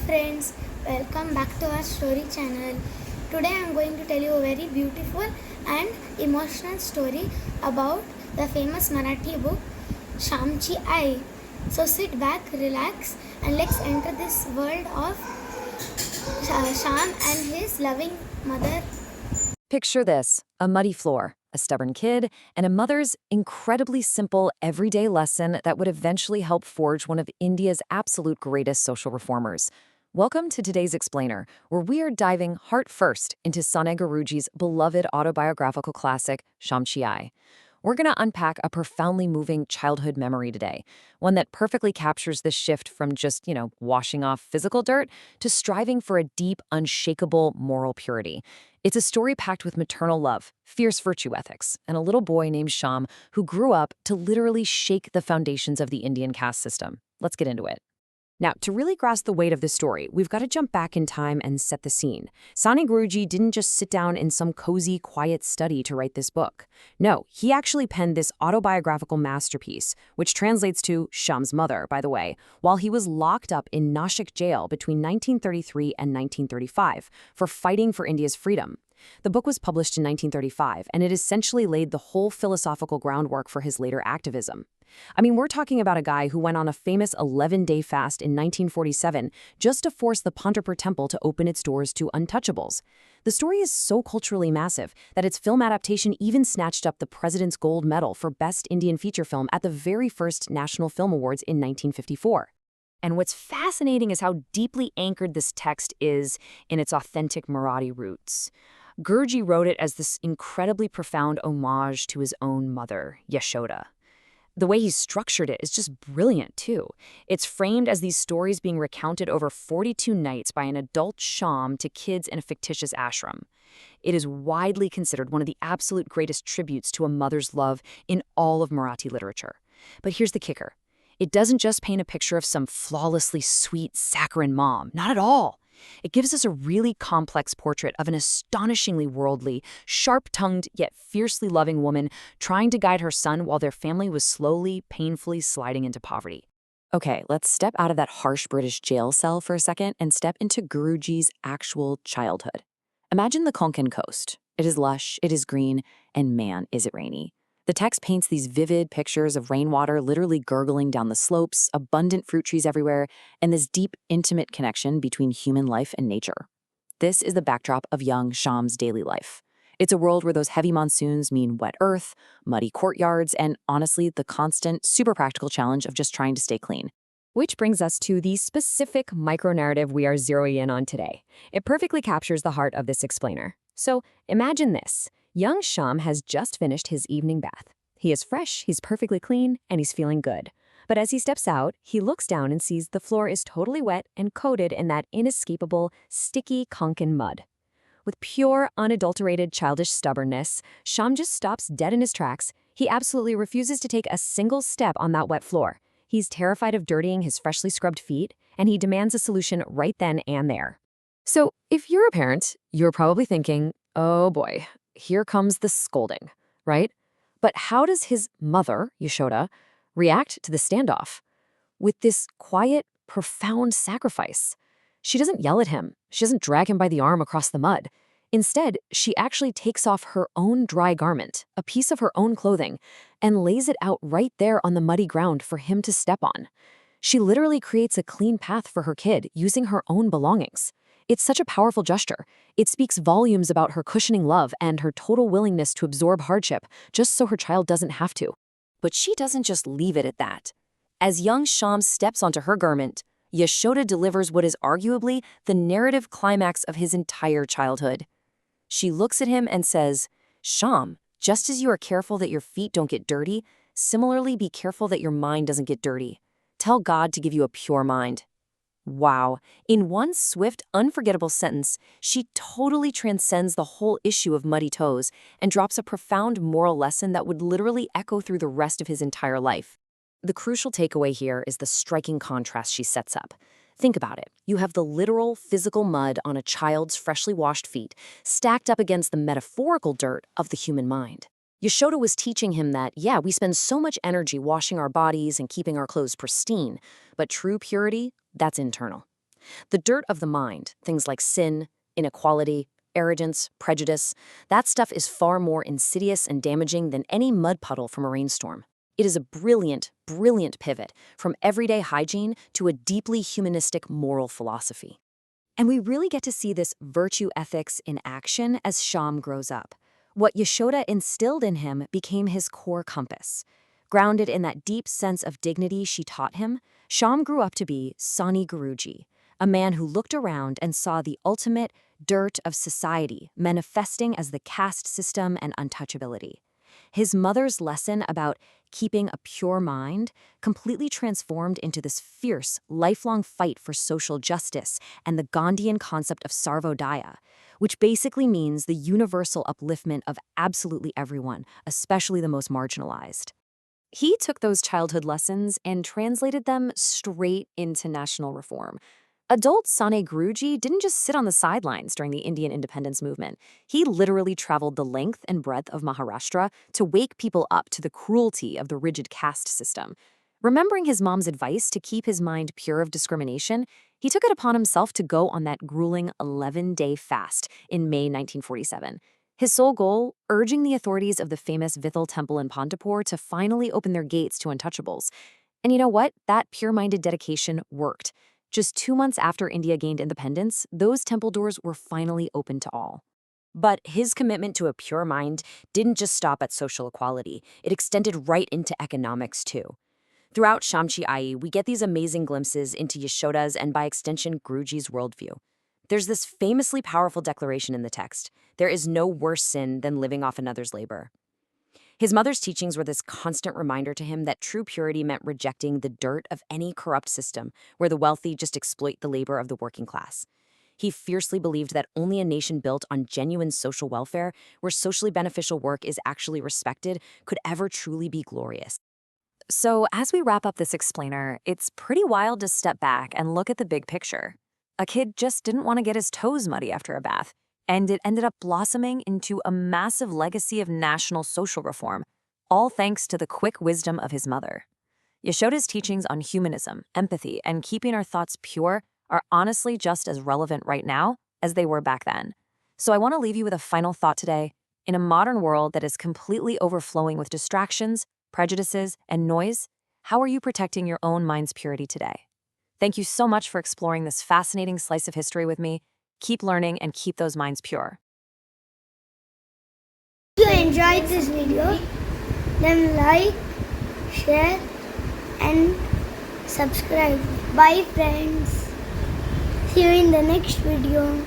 friends, welcome back to our story channel. Today I am going to tell you a very beautiful and emotional story about the famous Marathi book Shyamchi Aai. So sit back, relax, and let's enter this world of Shyam and his loving mother. Picture this, a muddy floor, a stubborn kid, and a mother's incredibly simple everyday lesson that would eventually help forge one of India's absolute greatest social reformers. Welcome to today's Explainer, where we are diving heart first into Sane Guruji's beloved autobiographical classic, Shyamchi Aai. We're going to unpack a profoundly moving childhood memory today, one that perfectly captures the shift from just, washing off physical dirt to striving for a deep, unshakable moral purity. It's a story packed with maternal love, fierce virtue ethics, and a little boy named Shyam who grew up to literally shake the foundations of the Indian caste system. Let's get into it. Now, to really grasp the weight of the story, we've got to jump back in time and set the scene. Sane Guruji didn't just sit down in some cozy, quiet study to write this book. No, he actually penned this autobiographical masterpiece, which translates to Shyam's mother, by the way, while he was locked up in Nashik jail between 1933 and 1935 for fighting for India's freedom. The book was published in 1935, and it essentially laid the whole philosophical groundwork for his later activism. I mean, we're talking about a guy who went on a famous 11-day fast in 1947 just to force the Pandharpur temple to open its doors to untouchables. The story is so culturally massive that its film adaptation even snatched up the President's Gold Medal for Best Indian Feature Film at the very first National Film Awards in 1954. And what's fascinating is how deeply anchored this text is in its authentic Marathi roots. Guruji wrote it as this incredibly profound homage to his own mother, Yashoda. The way he structured it is just brilliant, too. It's framed as these stories being recounted over 42 nights by an adult Shyam to kids in a fictitious ashram. It is widely considered one of the absolute greatest tributes to a mother's love in all of Marathi literature. But here's the kicker. It doesn't just paint a picture of some flawlessly sweet, saccharine mom. Not at all. It gives us a really complex portrait of an astonishingly worldly, sharp-tongued yet fiercely loving woman trying to guide her son while their family was slowly, painfully sliding into poverty. Okay, let's step out of that harsh British jail cell for a second and step into Guruji's actual childhood. Imagine the Konkan coast. It is lush, it is green, and man, is it rainy. The text paints these vivid pictures of rainwater literally gurgling down the slopes, abundant fruit trees everywhere, and this deep, intimate connection between human life and nature. This is the backdrop of young Shyam's daily life. It's a world where those heavy monsoons mean wet earth, muddy courtyards, and honestly, the constant, super practical challenge of just trying to stay clean. Which brings us to the specific micro-narrative we are zeroing in on today. It perfectly captures the heart of this explainer. So imagine this. Young Shyam has just finished his evening bath. He is fresh, he's perfectly clean, and he's feeling good. But as he steps out, he looks down and sees the floor is totally wet and coated in that inescapable, sticky Konkan mud. With pure, unadulterated childish stubbornness, Shyam just stops dead in his tracks. He absolutely refuses to take a single step on that wet floor. He's terrified of dirtying his freshly scrubbed feet, and he demands a solution right then and there. So, if you're a parent, you're probably thinking, oh boy, here comes the scolding, right? But how does his mother, Yashoda, react to the standoff? With this quiet, profound sacrifice. She doesn't yell at him. She doesn't drag him by the arm across the mud. Instead, she actually takes off her own dry garment, a piece of her own clothing, and lays it out right there on the muddy ground for him to step on. She literally creates a clean path for her kid using her own belongings. It's such a powerful gesture. It speaks volumes about her cushioning love and her total willingness to absorb hardship just so her child doesn't have to. But she doesn't just leave it at that. As young Shyam steps onto her garment, Yashoda delivers what is arguably the narrative climax of his entire childhood. She looks at him and says, Shyam, just as you are careful that your feet don't get dirty, similarly be careful that your mind doesn't get dirty. Tell God to give you a pure mind. Wow. In one swift, unforgettable sentence, she totally transcends the whole issue of muddy toes and drops a profound moral lesson that would literally echo through the rest of his entire life. The crucial takeaway here is the striking contrast she sets up. Think about it. You have the literal, physical mud on a child's freshly washed feet, stacked up against the metaphorical dirt of the human mind. Yashoda was teaching him that, yeah, we spend so much energy washing our bodies and keeping our clothes pristine, but true purity, that's internal. The dirt of the mind, things like sin, inequality, arrogance, prejudice, that stuff is far more insidious and damaging than any mud puddle from a rainstorm. It is a brilliant, brilliant pivot from everyday hygiene to a deeply humanistic moral philosophy. And we really get to see this virtue ethics in action as Shyam grows up. What Yashoda instilled in him became his core compass. Grounded in that deep sense of dignity she taught him, Shyam grew up to be Sani Guruji, a man who looked around and saw the ultimate dirt of society manifesting as the caste system and untouchability. His mother's lesson about keeping a pure mind completely transformed into this fierce, lifelong fight for social justice and the Gandhian concept of Sarvodaya, which basically means the universal upliftment of absolutely everyone, especially the most marginalized. He took those childhood lessons and translated them straight into national reform. Adult Sane Guruji didn't just sit on the sidelines during the Indian independence movement. He literally traveled the length and breadth of Maharashtra to wake people up to the cruelty of the rigid caste system. Remembering his mom's advice to keep his mind pure of discrimination, he took it upon himself to go on that grueling 11-day fast in May 1947. His sole goal, urging the authorities of the famous Vithal temple in Pantapur to finally open their gates to untouchables. And you know what? That pure-minded dedication worked. Just 2 months after India gained independence, those temple doors were finally open to all. But his commitment to a pure mind didn't just stop at social equality. It extended right into economics, too. Throughout Shyamchi Aai, we get these amazing glimpses into Yashoda's and, by extension, Guruji's worldview. There's this famously powerful declaration in the text: there is no worse sin than living off another's labor. His mother's teachings were this constant reminder to him that true purity meant rejecting the dirt of any corrupt system where the wealthy just exploit the labor of the working class. He fiercely believed that only a nation built on genuine social welfare, where socially beneficial work is actually respected, could ever truly be glorious. So, as we wrap up this explainer, it's pretty wild to step back and look at the big picture. A kid just didn't want to get his toes muddy after a bath, and it ended up blossoming into a massive legacy of national social reform, all thanks to the quick wisdom of his mother. Yashoda's teachings on humanism, empathy, and keeping our thoughts pure are honestly just as relevant right now as they were back then. So I want to leave you with a final thought today. In a modern world that is completely overflowing with distractions, prejudices, and noise, how are you protecting your own mind's purity today? Thank you so much for exploring this fascinating slice of history with me. Keep learning and keep those minds pure. If you enjoyed this video, then like, share and subscribe. Bye friends. See you in the next video.